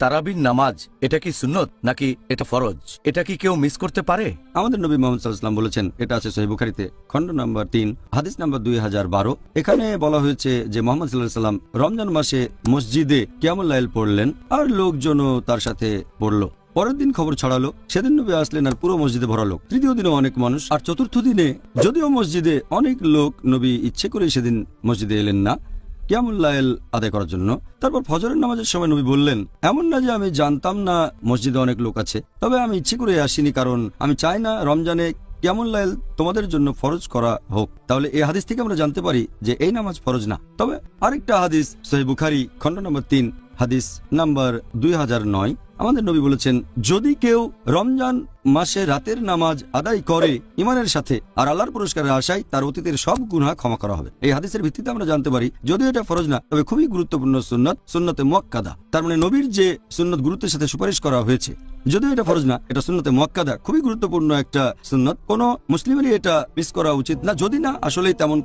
তারাবির নামাজ এটা কি সুন্নত নাকি এটা ফরজ? এটা কি কেউ মিস করতে পারে? আমাদের নবী মুহাম্মদ সাল্লাল্লাহু আলাইহি ওয়াসাল্লাম বলেছেন, এটা আছে সহিহ বুখারীতে খণ্ড নম্বর 3 হাদিস নম্বর 2012। এখানে বলা হয়েছে যে মুহাম্মদ সাল্লাল্লাহু আলাইহি ওয়াসাল্লাম রমজান মাসে মসজিদে কিয়ামুল লাইল পড়লেন আর লোকজনও তার সাথে পড়ল। পরের দিন খবর ছড়ালো, সেদিন নবী আসলেন আর পুরো মসজিদে ভরা লোক। তৃতীয় দিনেও অনেক মানুষ, আর চতুর্থ দিনে যদিও মসজিদে অনেক লোক, নবী ইচ্ছে করে সেদিন মসজিদে এলেন না কিয়ামুল লাইল আদায় করার জন্য। তারপর ফজরের নামাজের সময় নবী বললেন, এমন না যে আমি জানতাম না মসজিদে অনেক লোক আছে, তবে আমি ইচ্ছে করে আসিনি, কারণ আমি চাই না রমজানে কিয়ামুল লাইল তোমাদের জন্য ফরজ করা হোক। তাহলে এই হাদিস থেকে আমরা জানতে পারি যে এই নামাজ ফরজ না। তবে আরেকটা হাদিস সহিহ বুখারী খণ্ড নম্বর 3 হাদিস নাম্বার 2009, আমাদের নবী বলেছেন, যদি কেউ রমজান মাসে রাতের নামাজ আদায় করে ইমানের সাথে আর আল্লাহর পুরস্কারের আশায়, তার অতীতের সব গুনাহ ক্ষমা করা হবে। এই হাদিসের ভিত্তিতে আমরা জানতে পারি যদিও এটা ফরজ না, তবে খুবই গুরুত্বপূর্ণ সুন্নত, সুন্নতে মুআক্কাদা। তার মানে নবীর যে সুন্নত গুরুত্বের সাথে সুপারিশ করা হয়েছে, যদিও এটা ফরজ না, এটা সুন্নতে মুআক্কাদা, খুবই গুরুত্বপূর্ণ একটা সুন্নত। কোনো মুসলিমেরই এটা মিস করা উচিত না, যদি না আসলেই তেমন